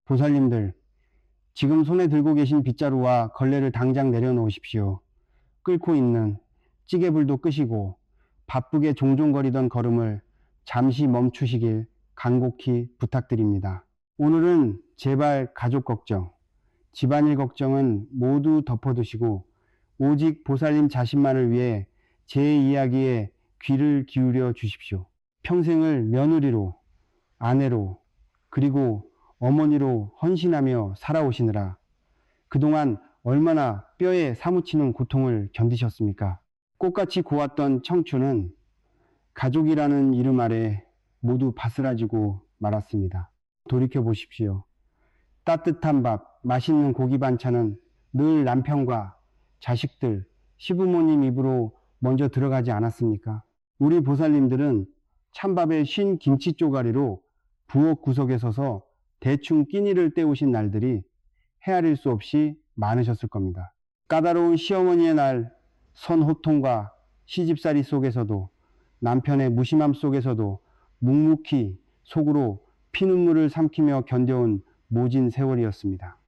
보살님들, 지금 손에 들고 계신 빗자루와 걸레를 당장 내려놓으십시오. 끓고 있는 찌개불도 끄시고 바쁘게 종종거리던 걸음을 잠시 멈추시길 간곡히 부탁드립니다. 오늘은 제발 가족 걱정, 집안일 걱정은 모두 덮어두시고 오직 보살님 자신만을 위해 제 이야기에 귀를 기울여 주십시오. 평생을 며느리로, 아내로, 그리고 어머니로 헌신하며 살아오시느라 그동안 얼마나 뼈에 사무치는 고통을 견디셨습니까? 꽃같이 고왔던 청춘은 가족이라는 이름 아래 모두 바스라지고 말았습니다. 돌이켜 보십시오. 따뜻한 밥, 맛있는 고기 반찬은 늘 남편과 자식들, 시부모님 입으로 먼저 들어가지 않았습니까? 우리 보살님들은 찬밥에 쉰 김치 쪼가리로 부엌 구석에 서서 대충 끼니를 때우신 날들이 헤아릴 수 없이 많으셨을 겁니다. 까다로운 시어머니의 날, 선호통과 시집살이 속에서도 남편의 무심함 속에서도 묵묵히 속으로 피눈물을 삼키며 견뎌온 모진 세월이었습니다.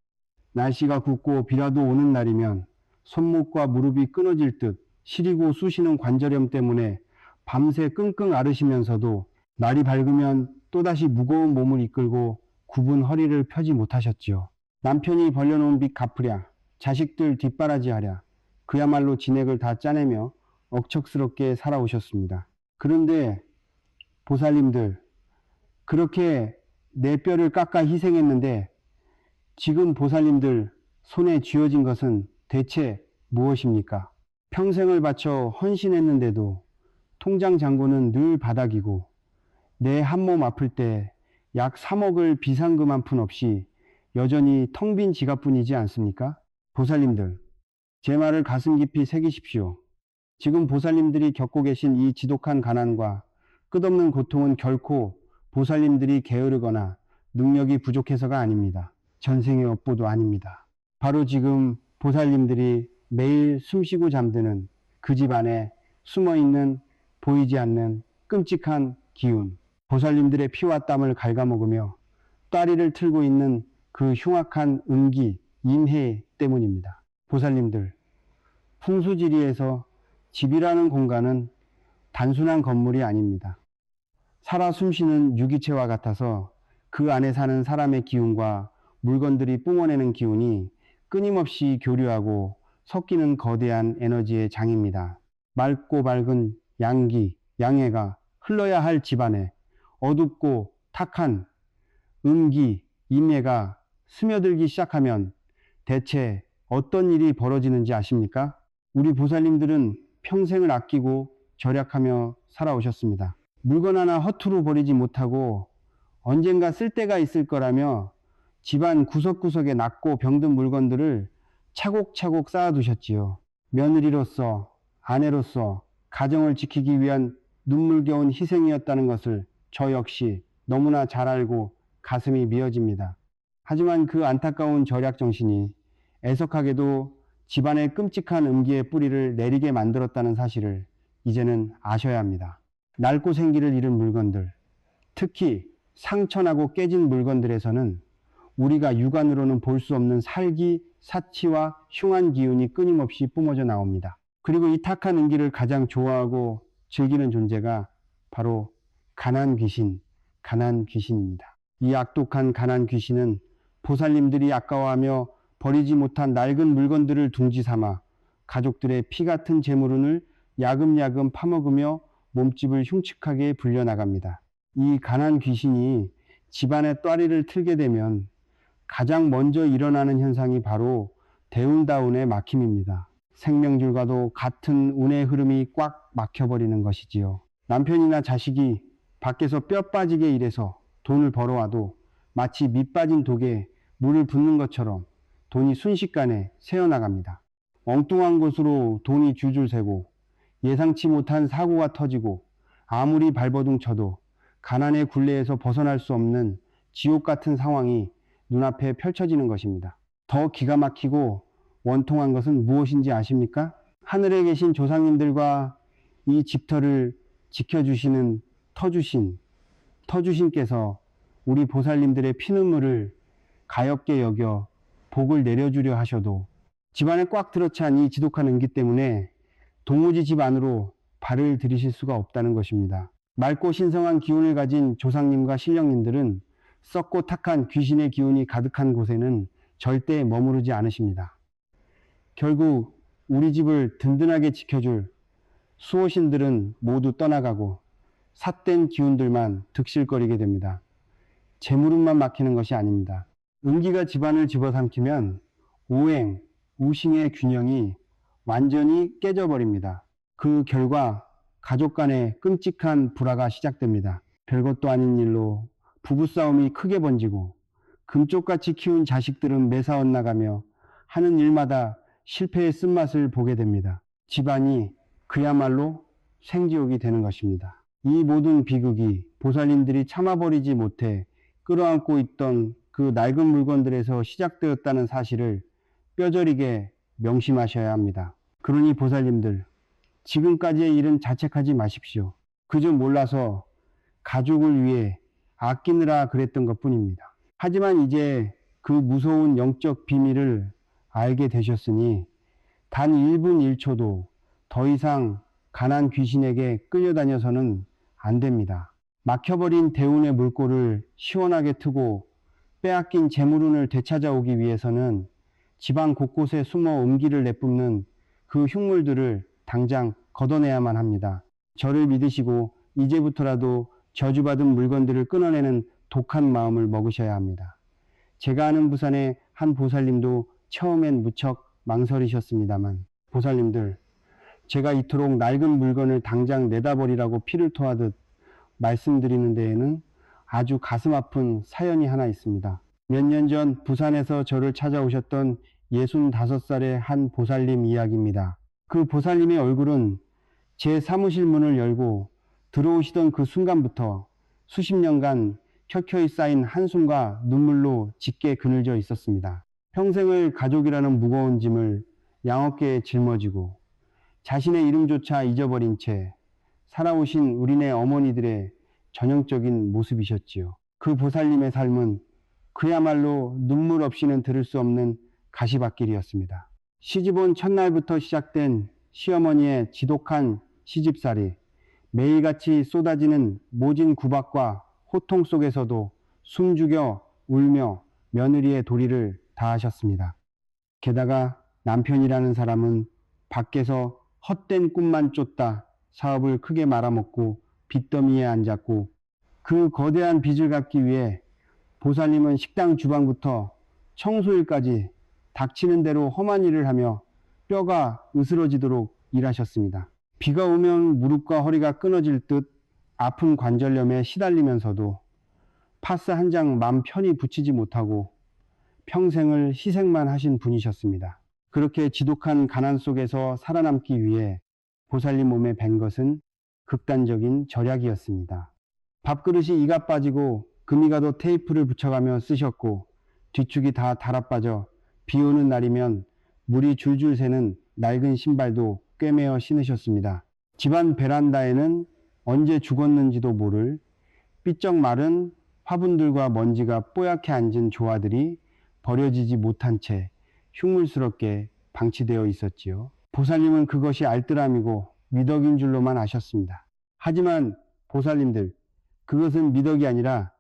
날씨가 굽고 비라도 오는 날이면 손목과 무릎이 끊어질 듯 시리고 쑤시는 관절염 때문에 밤새 끙끙 앓으시면서도 날이 밝으면 또다시 무거운 몸을 이끌고 굽은 허리를 펴지 못하셨지요. 남편이 벌려놓은 빚 갚으랴, 자식들 뒷바라지하랴, 그야말로 진액을 다 짜내며 억척스럽게 살아오셨습니다. 그런데 보살님들, 그렇게 내 뼈를 깎아 희생했는데 지금 보살님들 손에 쥐어진 것은 대체 무엇입니까? 평생을 바쳐 헌신했는데도 통장 잔고는 늘 바닥이고 내 한 몸 아플 때 약 3억을 비상금 한 푼 없이 여전히 텅 빈 지갑뿐이지 않습니까? 보살님들, 제 말을 가슴 깊이 새기십시오. 지금 보살님들이 겪고 계신 이 지독한 가난과 끝없는 고통은 결코 보살님들이 게으르거나 능력이 부족해서가 아닙니다. 전생의 업보도 아닙니다. 바로 지금 보살님들이 매일 숨쉬고 잠드는 그 집 안에 숨어있는 보이지 않는 끔찍한 기운, 보살님들의 피와 땀을 갉아먹으며 따리를 틀고 있는 그 흉악한 음기, 임해 때문입니다. 보살님들, 풍수지리에서 집이라는 공간은 단순한 건물이 아닙니다. 살아 숨쉬는 유기체와 같아서 그 안에 사는 사람의 기운과 물건들이 뿜어내는 기운이 끊임없이 교류하고 섞이는 거대한 에너지의 장입니다. 맑고 밝은 양기, 양해가 흘러야 할 집안에 어둡고 탁한 음기, 임해가 스며들기 시작하면 대체 어떤 일이 벌어지는지 아십니까? 우리 보살님들은 평생을 아끼고 절약하며 살아오셨습니다. 물건 하나 허투루 버리지 못하고 언젠가 쓸 때가 있을 거라며 집안 구석구석에 낡고 병든 물건들을 차곡차곡 쌓아두셨지요. 며느리로서, 아내로서 가정을 지키기 위한 눈물겨운 희생이었다는 것을 저 역시 너무나 잘 알고 가슴이 미어집니다. 하지만 그 안타까운 절약 정신이 애석하게도 집안의 끔찍한 음기의 뿌리를 내리게 만들었다는 사실을 이제는 아셔야 합니다. 낡고 생기를 잃은 물건들, 특히 상처나고 깨진 물건들에서는 우리가 육안으로는 볼 수 없는 살기, 사치와 흉한 기운이 끊임없이 뿜어져 나옵니다. 그리고 이 탁한 음기를 가장 좋아하고 즐기는 존재가 바로 가난 귀신입니다. 이 악독한 가난 귀신은 보살님들이 아까워하며 버리지 못한 낡은 물건들을 둥지 삼아 가족들의 피 같은 재물운을 야금야금 파먹으며 몸집을 흉측하게 불려나갑니다. 이 가난 귀신이 집안의 따리를 틀게 되면 가장 먼저 일어나는 현상이 바로 대운다운의 막힘입니다. 생명줄과도 같은 운의 흐름이 꽉 막혀버리는 것이지요. 남편이나 자식이 밖에서 뼈 빠지게 일해서 돈을 벌어와도 마치 밑 빠진 독에 물을 붓는 것처럼 돈이 순식간에 새어나갑니다. 엉뚱한 곳으로 돈이 줄줄 새고 예상치 못한 사고가 터지고 아무리 발버둥 쳐도 가난의 굴레에서 벗어날 수 없는 지옥 같은 상황이 눈앞에 펼쳐지는 것입니다. 더 기가 막히고 원통한 것은 무엇인지 아십니까? 하늘에 계신 조상님들과 이 집터를 지켜주시는 터주신께서 우리 보살님들의 피눈물을 가엾게 여겨 복을 내려주려 하셔도 집안에 꽉 들어찬 이 지독한 음기 때문에 도무지 집 안으로 발을 들이실 수가 없다는 것입니다. 맑고 신성한 기운을 가진 조상님과 신령님들은 썩고 탁한 귀신의 기운이 가득한 곳에는 절대 머무르지 않으십니다. 결국 우리 집을 든든하게 지켜줄 수호신들은 모두 떠나가고 삿된 기운들만 득실거리게 됩니다. 재물운만 막히는 것이 아닙니다. 음기가 집안을 집어삼키면 오행, 우싱의 균형이 완전히 깨져버립니다. 그 결과 가족 간의 끔찍한 불화가 시작됩니다. 별것도 아닌 일로 부부싸움이 크게 번지고 금쪽같이 키운 자식들은 매사원 나가며 하는 일마다 실패의 쓴맛을 보게 됩니다. 집안이 그야말로 생지옥이 되는 것입니다. 이 모든 비극이 보살님들이 참아버리지 못해 끌어안고 있던 그 낡은 물건들에서 시작되었다는 사실을 뼈저리게 명심하셔야 합니다. 그러니 보살님들, 지금까지의 일은 자책하지 마십시오. 그저 몰라서 가족을 위해 아끼느라 그랬던 것 뿐입니다. 하지만 이제 그 무서운 영적 비밀을 알게 되셨으니 단 1분 1초도 더 이상 가난 귀신에게 끌려다녀서는 안 됩니다. 막혀버린 대운의 물꼬를 시원하게 트고 빼앗긴 재물운을 되찾아오기 위해서는 집안 곳곳에 숨어 음기를 내뿜는 그 흉물들을 당장 걷어내야만 합니다. 저를 믿으시고 이제부터라도 저주받은 물건들을 끊어내는 독한 마음을 먹으셔야 합니다. 제가 아는 부산의 한 보살님도 처음엔 무척 망설이셨습니다만, 보살님들, 제가 이토록 낡은 물건을 당장 내다버리라고 피를 토하듯 말씀드리는 데에는 아주 가슴 아픈 사연이 하나 있습니다. 몇 년 전 부산에서 저를 찾아오셨던 65살의 한 보살님 이야기입니다. 그 보살님의 얼굴은 제 사무실 문을 열고 들어오시던 그 순간부터 수십 년간 켜켜이 쌓인 한숨과 눈물로 짙게 그늘져 있었습니다. 평생을 가족이라는 무거운 짐을 양어깨에 짊어지고 자신의 이름조차 잊어버린 채 살아오신 우리네 어머니들의 전형적인 모습이셨지요. 그 보살님의 삶은 그야말로 눈물 없이는 들을 수 없는 가시밭길이었습니다. 시집온 첫날부터 시작된 시어머니의 지독한 시집살이, 매일같이 쏟아지는 모진 구박과 호통 속에서도 숨죽여 울며 며느리의 도리를 다하셨습니다. 게다가 남편이라는 사람은 밖에서 헛된 꿈만 쫓다 사업을 크게 말아먹고 빚더미에 앉았고, 그 거대한 빚을 갚기 위해 보살님은 식당 주방부터 청소일까지 닥치는 대로 험한 일을 하며 뼈가 으스러지도록 일하셨습니다. 비가 오면 무릎과 허리가 끊어질 듯 아픈 관절염에 시달리면서도 파스 한 장 맘 편히 붙이지 못하고 평생을 희생만 하신 분이셨습니다. 그렇게 지독한 가난 속에서 살아남기 위해 보살님 몸에 밴 것은 극단적인 절약이었습니다. 밥그릇이 이가 빠지고 금이 가도 테이프를 붙여가며 쓰셨고, 뒤축이 다 달아빠져 비 오는 날이면 물이 줄줄 새는 낡은 신발도 꿰매어 신으셨습니다. 집안 베란다에는 언제 죽었는지도 모를 삐쩍 마른 화분들과 먼지가 뽀얗게 앉은 조화들이 버려지지 못한 채 흉물스럽게 방치되어 있었지요. 보살님은 그것이 알뜰함이고 미덕인 줄로만 아셨습니다. 하지만 보살님들, 그것은 미덕이 아니라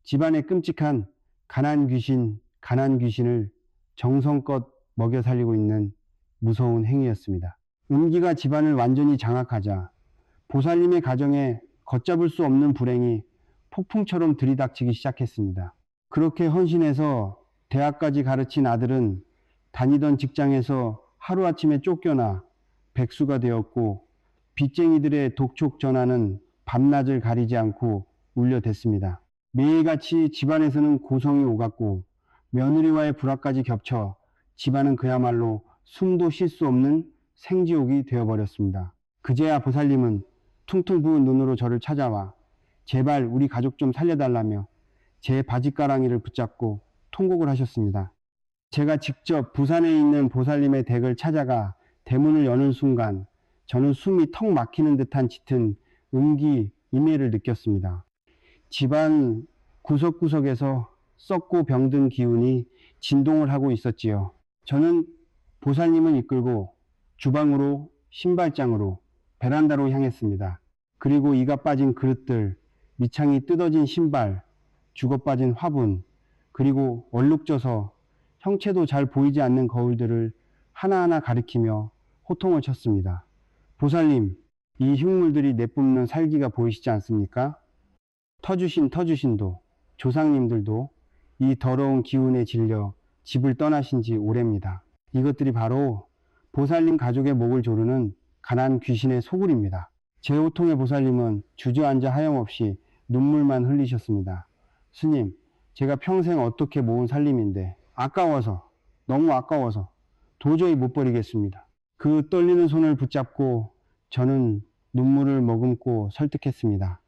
집안의 끔찍한 가난 귀신을 정성껏 먹여 살리고 있는 무서운 행위였습니다. 음기가 집안을 완전히 장악하자 보살님의 가정에 걷잡을 수 없는 불행이 폭풍처럼 들이닥치기 시작했습니다. 그렇게 헌신해서 대학까지 가르친 아들은 다니던 직장에서 하루아침에 쫓겨나 백수가 되었고, 빚쟁이들의 독촉 전화는 밤낮을 가리지 않고 울려댔습니다. 매일같이 집안에서는 고성이 오갔고 며느리와의 불화까지 겹쳐 집안은 그야말로 숨도 쉴 수 없는 생지옥이 되어버렸습니다. 그제야 보살님은 퉁퉁 부은 눈으로 저를 찾아와 제발 우리 가족 좀 살려달라며 제 바지가랑이를 붙잡고 통곡을 하셨습니다. 제가 직접 부산에 있는 보살님의 댁을 찾아가 대문을 여는 순간 저는 숨이 턱 막히는 듯한 짙은 음기 임해를 느꼈습니다. 집안 구석구석에서 썩고 병든 기운이 진동을 하고 있었지요. 저는 보살님을 이끌고 주방으로, 신발장으로, 베란다로 향했습니다. 그리고 이가 빠진 그릇들, 밑창이 뜯어진 신발, 죽어빠진 화분, 그리고 얼룩져서 형체도 잘 보이지 않는 거울들을 하나하나 가리키며 호통을 쳤습니다. 보살님, 이 흉물들이 내뿜는 살기가 보이시지 않습니까? 터주신도, 조상님들도 이 더러운 기운에 질려 집을 떠나신 지 오래입니다. 이것들이 바로 보살님 가족의 목을 조르는 가난 귀신의 소굴입니다. 제 호통에 보살님은 주저앉아 하염없이 눈물만 흘리셨습니다. 스님, 제가 평생 어떻게 모은 살림인데 아까워서, 너무 아까워서 도저히 못 버리겠습니다. 그 떨리는 손을 붙잡고 저는 눈물을 머금고 설득했습니다.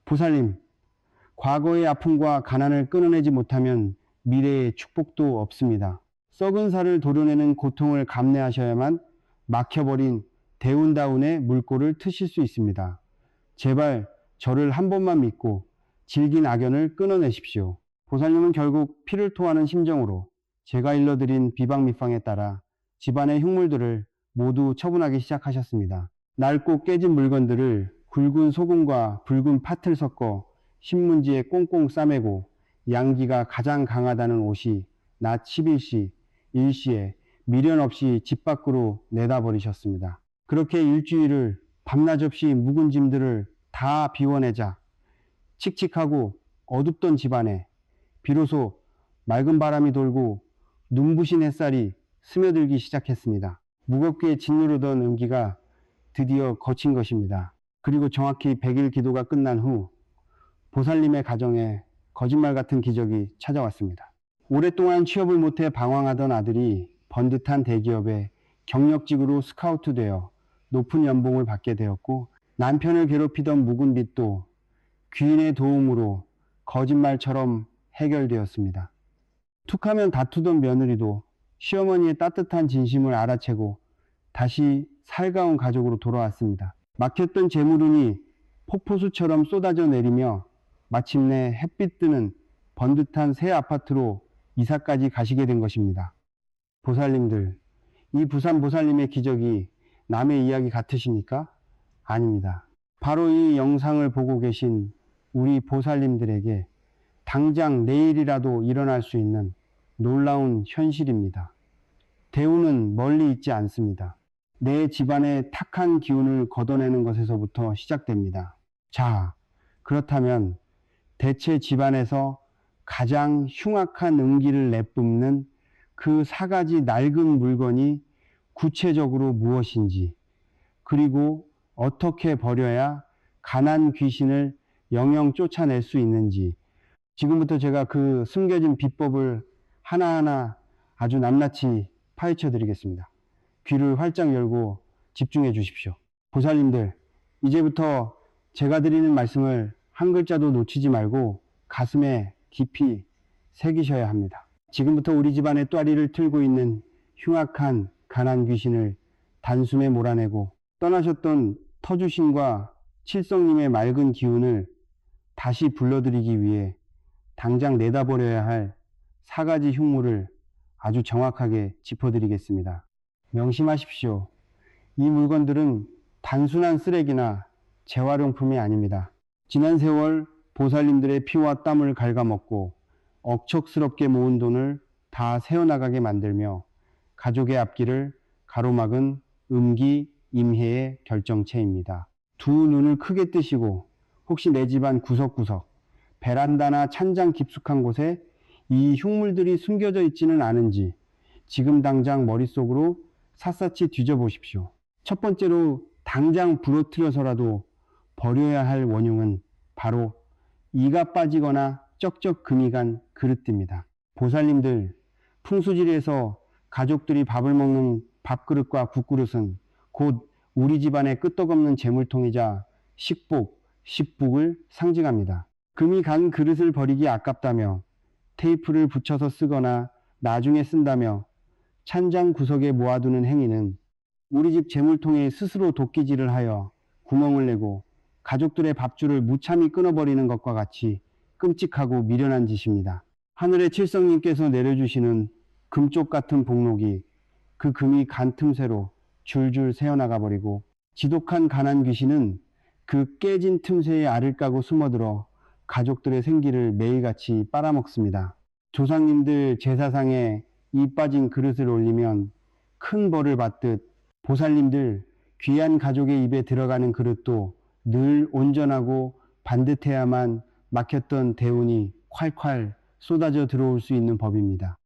보살님, 과거의 아픔과 가난을 끊어내지 못하면 미래의 축복도 없습니다. 썩은 살을 도려내는 고통을 감내하셔야만 막혀버린 대운다운의 물꼬를 트실 수 있습니다. 제발 저를 한 번만 믿고 질긴 악연을 끊어내십시오. 보살님은 결국 피를 토하는 심정으로 제가 일러드린 비방미방에 따라 집안의 흉물들을 모두 처분하기 시작하셨습니다. 낡고 깨진 물건들을 굵은 소금과 붉은 팥을 섞어 신문지에 꽁꽁 싸매고 양기가 가장 강하다는 옷이 낮 11시, 일시에 미련 없이 집 밖으로 내다버리셨습니다. 그렇게 일주일을 밤낮 없이 묵은 짐들을 다 비워내자 칙칙하고 어둡던 집안에 비로소 맑은 바람이 돌고 눈부신 햇살이 스며들기 시작했습니다. 무겁게 짓누르던 음기가 드디어 거친 것입니다. 그리고 정확히 100일 기도가 끝난 후 보살님의 가정에 거짓말 같은 기적이 찾아왔습니다. 오랫동안 취업을 못해 방황하던 아들이 번듯한 대기업에 경력직으로 스카우트되어 높은 연봉을 받게 되었고, 남편을 괴롭히던 묵은 빚도 귀인의 도움으로 거짓말처럼 해결되었습니다. 툭하면 다투던 며느리도 시어머니의 따뜻한 진심을 알아채고 다시 살가운 가족으로 돌아왔습니다. 막혔던 재물운이 폭포수처럼 쏟아져 내리며 마침내 햇빛 뜨는 번듯한 새 아파트로 이사까지 가시게 된 것입니다. 보살님들, 이 부산 보살님의 기적이 남의 이야기 같으십니까? 아닙니다. 바로 이 영상을 보고 계신 우리 보살님들에게 당장 내일이라도 일어날 수 있는 놀라운 현실입니다. 대운은 멀리 있지 않습니다. 내 집안의 탁한 기운을 걷어내는 것에서부터 시작됩니다. 자, 그렇다면 대체 집안에서 가장 흉악한 음기를 내뿜는 그 4가지 낡은 물건이 구체적으로 무엇인지, 그리고 어떻게 버려야 가난 귀신을 영영 쫓아낼 수 있는지, 지금부터 제가 그 숨겨진 비법을 하나하나 아주 낱낱이 파헤쳐 드리겠습니다. 귀를 활짝 열고 집중해 주십시오. 보살님들, 이제부터 제가 드리는 말씀을 한 글자도 놓치지 말고 가슴에 깊이 새기셔야 합니다. 지금부터 우리 집안의 또아리를 틀고 있는 흉악한 가난 귀신을 단숨에 몰아내고 떠나셨던 터주신과 칠성님의 맑은 기운을 다시 불러들이기 위해 당장 내다버려야 할 4가지 흉물을 아주 정확하게 짚어드리겠습니다. 명심하십시오. 이 물건들은 단순한 쓰레기나 재활용품이 아닙니다. 지난 세월 보살님들의 피와 땀을 갉아먹고 억척스럽게 모은 돈을 다 새어나가게 만들며 가족의 앞길을 가로막은 음기 임해의 결정체입니다. 두 눈을 크게 뜨시고 혹시 내 집안 구석구석, 베란다나 찬장 깊숙한 곳에 이 흉물들이 숨겨져 있지는 않은지 지금 당장 머릿속으로 샅샅이 뒤져보십시오. 첫 번째로 당장 부러뜨려서라도 버려야 할 원흉은 바로 이가 빠지거나 쩍쩍 금이 간 그릇입니다. 보살님들, 풍수지리에서 가족들이 밥을 먹는 밥그릇과 국그릇은 곧 우리 집안의 끄떡없는 재물통이자 식복, 식북을 상징합니다. 금이 간 그릇을 버리기 아깝다며 테이프를 붙여서 쓰거나 나중에 쓴다며 찬장 구석에 모아두는 행위는 우리 집 재물통에 스스로 도끼질을 하여 구멍을 내고 가족들의 밥줄을 무참히 끊어버리는 것과 같이 끔찍하고 미련한 짓입니다. 하늘의 칠성님께서 내려주시는 금쪽 같은 복록이 그 금이 간 틈새로 줄줄 새어나가 버리고 지독한 가난 귀신은 그 깨진 틈새에 알을 까고 숨어들어 가족들의 생기를 매일같이 빨아먹습니다. 조상님들 제사상에 이 빠진 그릇을 올리면 큰 벌을 받듯 보살님들 귀한 가족의 입에 들어가는 그릇도 늘 온전하고 반듯해야만 막혔던 대운이 콸콸 쏟아져 들어올 수 있는 법입니다.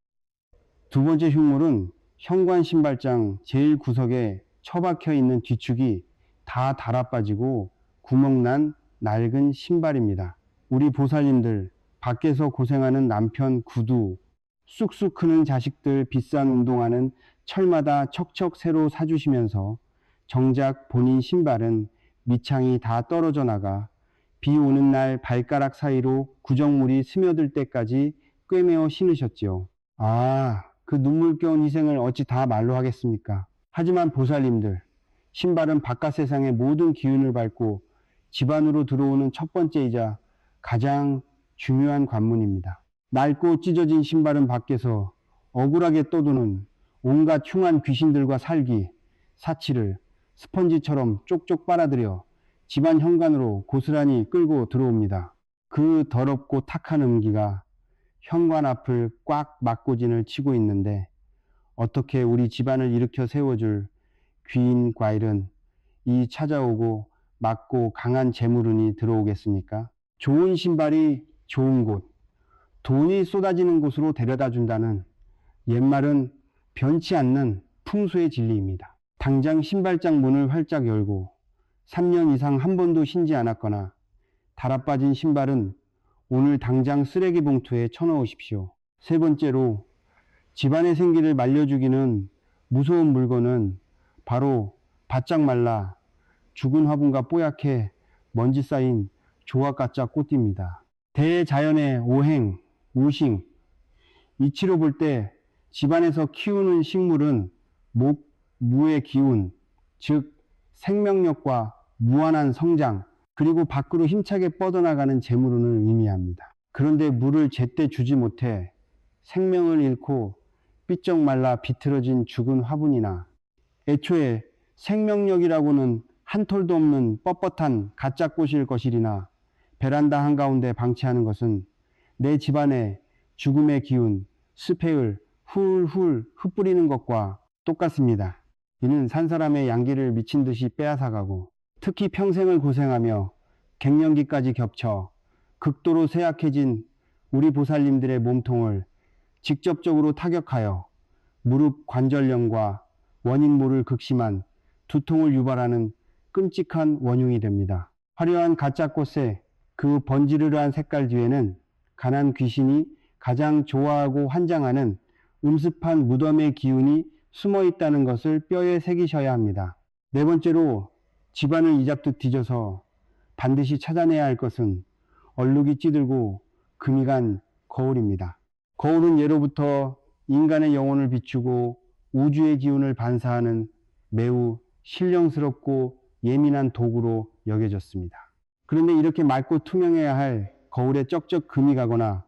두 번째 흉물은 현관 신발장 제일 구석에 처박혀 있는 뒤축이 다 달아빠지고 구멍난 낡은 신발입니다. 우리 보살님들 밖에서 고생하는 남편 구두, 쑥쑥 크는 자식들 비싼 운동화는 철마다 척척 새로 사주시면서 정작 본인 신발은 밑창이 다 떨어져 나가 비 오는 날 발가락 사이로 구정물이 스며들 때까지 꿰매어 신으셨지요. 그 눈물겨운 희생을 어찌 다 말로 하겠습니까? 하지만 보살님들, 신발은 바깥 세상의 모든 기운을 밟고 집 안으로 들어오는 첫 번째이자 가장 중요한 관문입니다. 낡고 찢어진 신발은 밖에서 억울하게 떠도는 온갖 흉한 귀신들과 살기, 사치를 스펀지처럼 쪽쪽 빨아들여 집안 현관으로 고스란히 끌고 들어옵니다. 그 더럽고 탁한 음기가 현관 앞을 꽉 막고진을 치고 있는데 어떻게 우리 집안을 일으켜 세워줄 귀인 과일은 이 찾아오고 막고 강한 재물운이 들어오겠습니까? 좋은 신발이 좋은 곳, 돈이 쏟아지는 곳으로 데려다 준다는 옛말은 변치 않는 풍수의 진리입니다. 당장 신발장 문을 활짝 열고 3년 이상 한 번도 신지 않았거나 달아빠진 신발은 오늘 당장 쓰레기 봉투에 쳐넣으십시오. 세 번째로 집안의 생기를 말려주기는 무서운 물건은 바로 바짝 말라 죽은 화분과 뽀얗게 먼지 쌓인 조각가짜 꽃띠입니다. 대자연의 오행, 우싱, 이치로 볼 때 집안에서 키우는 식물은 목, 무의 기운, 즉 생명력과 무한한 성장, 그리고 밖으로 힘차게 뻗어나가는 재물운을 의미합니다. 그런데 물을 제때 주지 못해 생명을 잃고 삐쩍 말라 비틀어진 죽은 화분이나 애초에 생명력이라고는 한 톨도 없는 뻣뻣한 가짜 꽃일 것이리나 베란다 한가운데 방치하는 것은 내 집안에 죽음의 기운, 습해을 훌훌 흩뿌리는 것과 똑같습니다. 이는 산 사람의 양기를 미친 듯이 빼앗아가고 특히 평생을 고생하며 갱년기까지 겹쳐 극도로 쇠약해진 우리 보살님들의 몸통을 직접적으로 타격하여 무릎 관절염과 원인 모를 극심한 두통을 유발하는 끔찍한 원흉이 됩니다. 화려한 가짜 꽃의 그 번지르르한 색깔 뒤에는 가난 귀신이 가장 좋아하고 환장하는 음습한 무덤의 기운이 숨어 있다는 것을 뼈에 새기셔야 합니다. 네 번째로 집안을 이잡듯 뒤져서 반드시 찾아내야 할 것은 얼룩이 찌들고 금이 간 거울입니다. 거울은 예로부터 인간의 영혼을 비추고 우주의 기운을 반사하는 매우 신령스럽고 예민한 도구로 여겨졌습니다. 그런데 이렇게 맑고 투명해야 할 거울에 쩍쩍 금이 가거나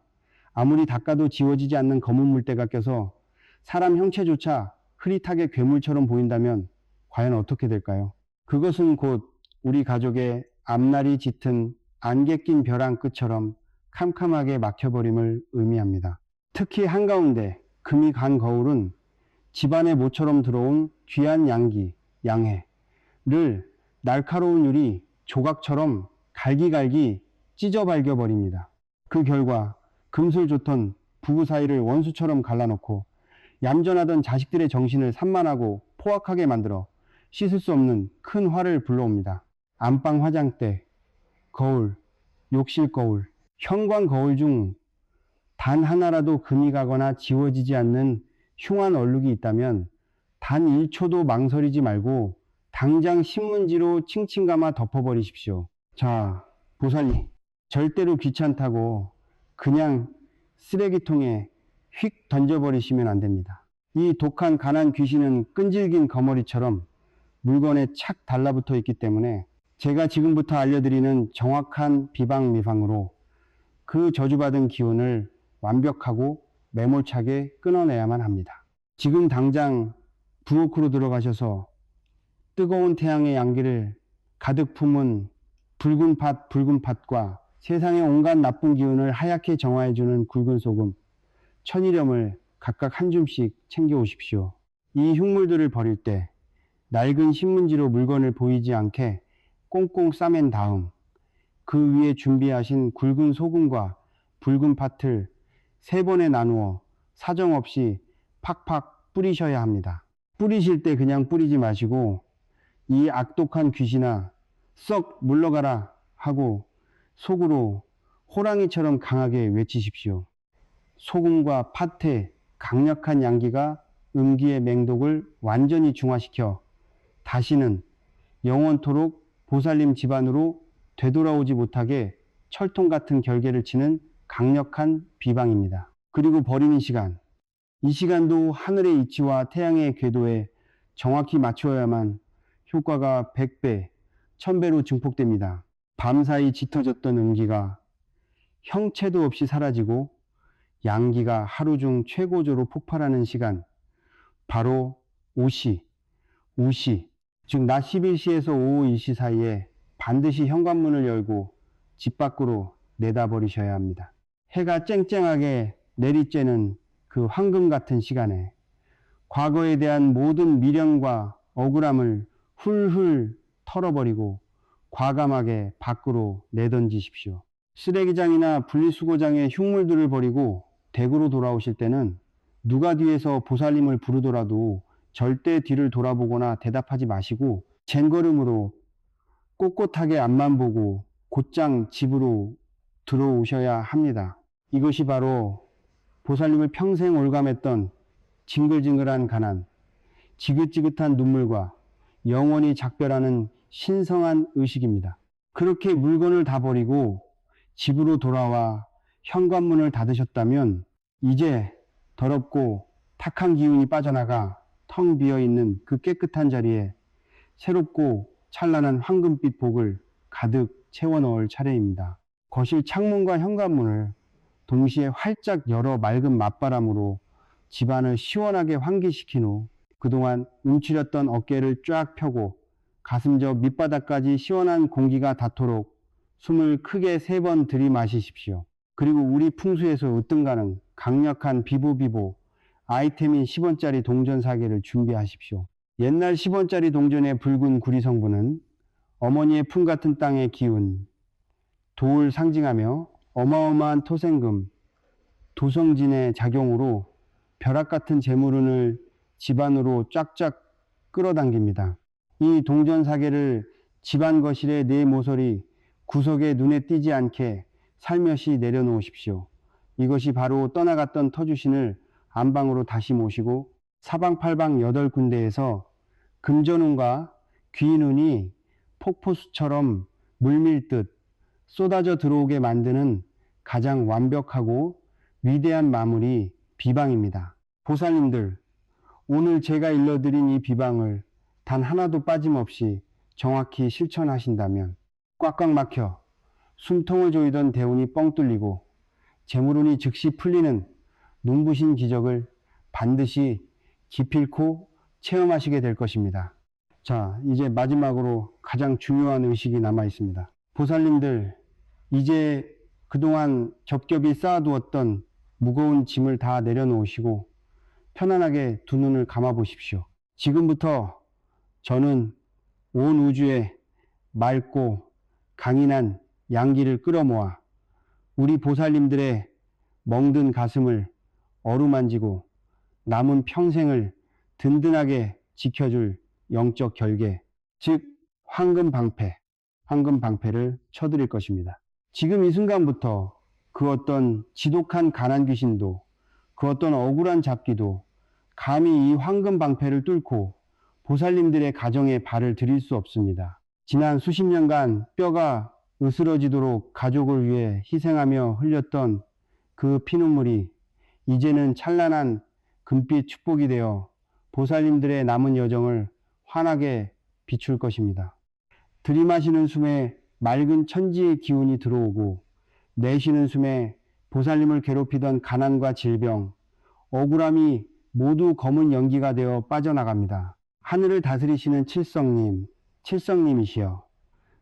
아무리 닦아도 지워지지 않는 검은 물때가 껴서 사람 형체조차 흐릿하게 괴물처럼 보인다면 과연 어떻게 될까요? 그것은 곧 우리 가족의 앞날이 짙은 안개 낀 벼랑 끝처럼 캄캄하게 막혀버림을 의미합니다. 특히 한가운데 금이 간 거울은 집안에 모처럼 들어온 귀한 양기, 양해를 날카로운 유리 조각처럼 갈기갈기 찢어 발겨버립니다. 그 결과 금술 좋던 부부 사이를 원수처럼 갈라놓고 얌전하던 자식들의 정신을 산만하고 포악하게 만들어 씻을 수 없는 큰 화를 불러옵니다. 안방 화장대, 거울, 욕실 거울, 현관 거울 중 단 하나라도 금이 가거나 지워지지 않는 흉한 얼룩이 있다면 단 1초도 망설이지 말고 당장 신문지로 칭칭 감아 덮어버리십시오. 자, 보살님, 절대로 귀찮다고 그냥 쓰레기통에 휙 던져버리시면 안 됩니다. 이 독한 가난 귀신은 끈질긴 거머리처럼 물건에 착 달라붙어 있기 때문에 제가 지금부터 알려드리는 정확한 비방미방으로 그 저주받은 기운을 완벽하고 매몰차게 끊어내야만 합니다. 지금 당장 부엌으로 들어가셔서 뜨거운 태양의 양기를 가득 품은 붉은 팥과 세상의 온갖 나쁜 기운을 하얗게 정화해주는 굵은 소금, 천일염을 각각 한 줌씩 챙겨 오십시오. 이 흉물들을 버릴 때 낡은 신문지로 물건을 보이지 않게 꽁꽁 싸맨 다음 그 위에 준비하신 굵은 소금과 붉은 팥을 3번에 나누어 사정없이 팍팍 뿌리셔야 합니다. 뿌리실 때 그냥 뿌리지 마시고 이 악독한 귀신아 썩 물러가라 하고 속으로 호랑이처럼 강하게 외치십시오. 소금과 팥의 강력한 양기가 음기의 맹독을 완전히 중화시켜 다시는 영원토록 보살님 집안으로 되돌아오지 못하게 철통 같은 결계를 치는 강력한 비방입니다. 그리고 버리는 시간. 이 시간도 하늘의 이치와 태양의 궤도에 정확히 맞추어야만 효과가 100배, 1000배로 증폭됩니다. 밤사이 짙어졌던 음기가 형체도 없이 사라지고 양기가 하루 중 최고조로 폭발하는 시간, 바로 오시, 우시, 즉 낮 11시에서 오후 2시 사이에 반드시 현관문을 열고 집 밖으로 내다버리셔야 합니다. 해가 쨍쨍하게 내리쬐는 그 황금 같은 시간에 과거에 대한 모든 미련과 억울함을 훌훌 털어버리고 과감하게 밖으로 내던지십시오. 쓰레기장이나 분리수거장에 흉물들을 버리고 댁으로 돌아오실 때는 누가 뒤에서 보살님을 부르더라도 절대 뒤를 돌아보거나 대답하지 마시고 젠걸음으로 꼿꼿하게 앞만 보고 곧장 집으로 들어오셔야 합니다. 이것이 바로 보살님을 평생 올감했던 징글징글한 가난, 지긋지긋한 눈물과 영원히 작별하는 신성한 의식입니다. 그렇게 물건을 다 버리고 집으로 돌아와 현관문을 닫으셨다면 이제 더럽고 탁한 기운이 빠져나가 텅 비어있는 그 깨끗한 자리에 새롭고 찬란한 황금빛 복을 가득 채워 넣을 차례입니다. 거실 창문과 현관문을 동시에 활짝 열어 맑은 맞바람으로 집안을 시원하게 환기시킨 후 그동안 움츠렸던 어깨를 쫙 펴고 가슴 저 밑바닥까지 시원한 공기가 닿도록 숨을 크게 3번 들이마시십시오. 그리고 우리 풍수에서 으뜸가는 강력한 비보비보 아이템인 10원짜리 동전사계를 준비하십시오. 옛날 10원짜리 동전의 붉은 구리 성분은 어머니의 품 같은 땅의 기운, 도를 상징하며 어마어마한 토생금, 도성진의 작용으로 벼락 같은 재물운을 집안으로 쫙쫙 끌어당깁니다. 이 동전사계를 집안 거실의 네 모서리 구석에 눈에 띄지 않게 살며시 내려놓으십시오. 이것이 바로 떠나갔던 터주신을 안방으로 다시 모시고 사방팔방 8군데에서 금전운과 귀인운이 폭포수처럼 물밀듯 쏟아져 들어오게 만드는 가장 완벽하고 위대한 마무리 비방입니다. 보살님들, 오늘 제가 일러드린 이 비방을 단 하나도 빠짐없이 정확히 실천하신다면 꽉꽉 막혀 숨통을 조이던 대운이 뻥 뚫리고 재물운이 즉시 풀리는 눈부신 기적을 반드시 기필코 체험하시게 될 것입니다. 자, 이제 마지막으로 가장 중요한 의식이 남아 있습니다. 보살님들, 이제 그동안 겹겹이 쌓아두었던 무거운 짐을 다 내려놓으시고 편안하게 두 눈을 감아 보십시오. 지금부터 저는 온 우주에 맑고 강인한 양기를 끌어모아 우리 보살님들의 멍든 가슴을 어루만지고 남은 평생을 든든하게 지켜줄 영적 결계, 즉 황금방패를 쳐드릴 것입니다. 지금 이 순간부터 그 어떤 지독한 가난 귀신도 그 어떤 억울한 잡기도 감히 이 황금방패를 뚫고 보살님들의 가정에 발을 들일 수 없습니다. 지난 수십 년간 뼈가 으스러지도록 가족을 위해 희생하며 흘렸던 그 피눈물이 이제는 찬란한 금빛 축복이 되어 보살님들의 남은 여정을 환하게 비출 것입니다. 들이마시는 숨에 맑은 천지의 기운이 들어오고 내쉬는 숨에 보살님을 괴롭히던 가난과 질병, 억울함이 모두 검은 연기가 되어 빠져나갑니다. 하늘을 다스리시는 칠성님이시여.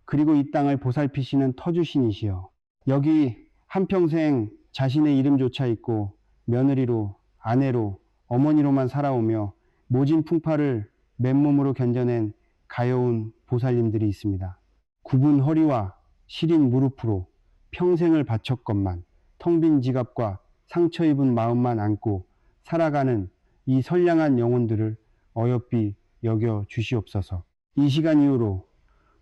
그리고 이 땅을 보살피시는 터주신이시여. 여기 한평생 자신의 이름조차 잊고 며느리로, 아내로, 어머니로만 살아오며 모진 풍파를 맨몸으로 견뎌낸 가여운 보살님들이 있습니다. 굽은 허리와 시린 무릎으로 평생을 바쳤건만 텅 빈 지갑과 상처 입은 마음만 안고 살아가는 이 선량한 영혼들을 어여삐 여겨 주시옵소서. 이 시간 이후로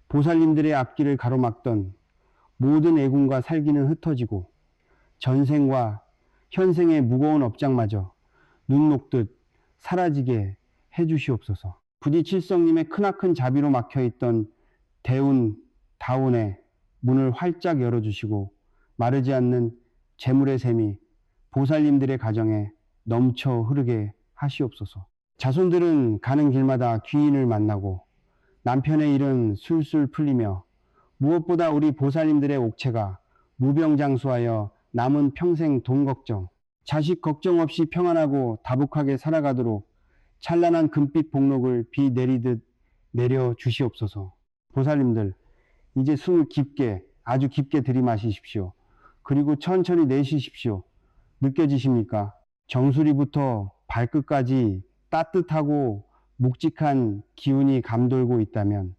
보살님들의 앞길을 가로막던 모든 애군과 살기는 흩어지고 전생과 현생의 무거운 업장마저 눈 녹듯 사라지게 해주시옵소서. 부디 칠성님의 크나큰 자비로 막혀있던 다운의 문을 활짝 열어주시고 마르지 않는 재물의 샘이 보살님들의 가정에 넘쳐 흐르게 하시옵소서. 자손들은 가는 길마다 귀인을 만나고 남편의 일은 술술 풀리며 무엇보다 우리 보살님들의 옥체가 무병장수하여 남은 평생 돈 걱정, 자식 걱정 없이 평안하고 다복하게 살아가도록 찬란한 금빛 복록을 비 내리듯 내려 주시옵소서. 보살님들, 이제 숨을 깊게, 아주 깊게 들이마시십시오. 그리고 천천히 내쉬십시오. 느껴지십니까? 정수리부터 발끝까지 따뜻하고 묵직한 기운이 감돌고 있다면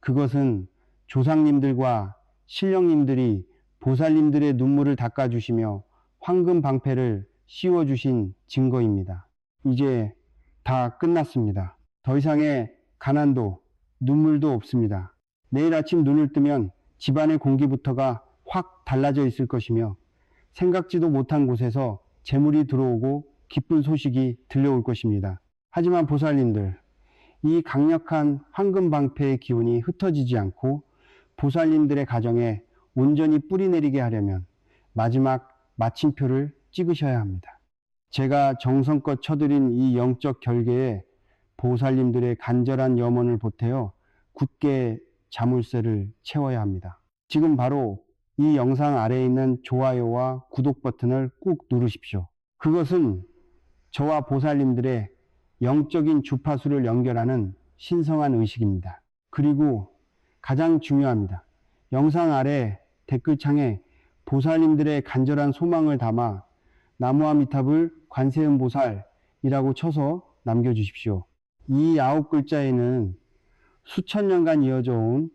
그것은 조상님들과 신령님들이 보살님들의 눈물을 닦아주시며 황금 방패를 씌워주신 증거입니다. 이제 다 끝났습니다. 더 이상의 가난도 눈물도 없습니다. 내일 아침 눈을 뜨면 집안의 공기부터가 확 달라져 있을 것이며 생각지도 못한 곳에서 재물이 들어오고 기쁜 소식이 들려올 것입니다. 하지만 보살님들, 이 강력한 황금 방패의 기운이 흩어지지 않고 보살님들의 가정에 온전히 뿌리내리게 하려면 마지막 마침표를 찍으셔야 합니다. 제가 정성껏 쳐드린 이 영적 결계에 보살님들의 간절한 염원을 보태어 굳게 자물쇠를 채워야 합니다. 지금 바로 이 영상 아래에 있는 좋아요와 구독 버튼을 꾹 누르십시오. 그것은 저와 보살님들의 영적인 주파수를 연결하는 신성한 의식입니다. 그리고 가장 중요합니다. 영상 아래 댓글창에 보살님들의 간절한 소망을 담아 나무아미타불 관세음보살이라고 쳐서 남겨주십시오. 이 9글자에는 수천 년간 이어져 온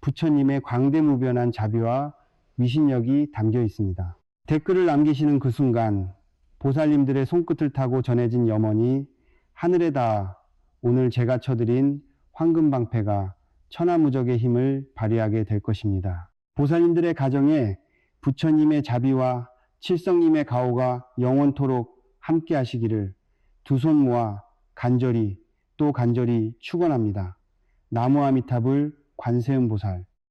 부처님의 광대무변한 자비와 위신력이 담겨 있습니다. 댓글을 남기시는 그 순간 보살님들의 손끝을 타고 전해진 염원이 하늘에 닿아 오늘 제가 쳐드린 황금방패가 천하무적의 힘을 발휘하게 될 것입니다. 보살님들의 가정에 부처님의 자비와 칠성님의 가호가 영원토록 함께 하시기를 두 손 모아 간절히 또 간절히 축원합니다. 나무아미타불 관세음보살.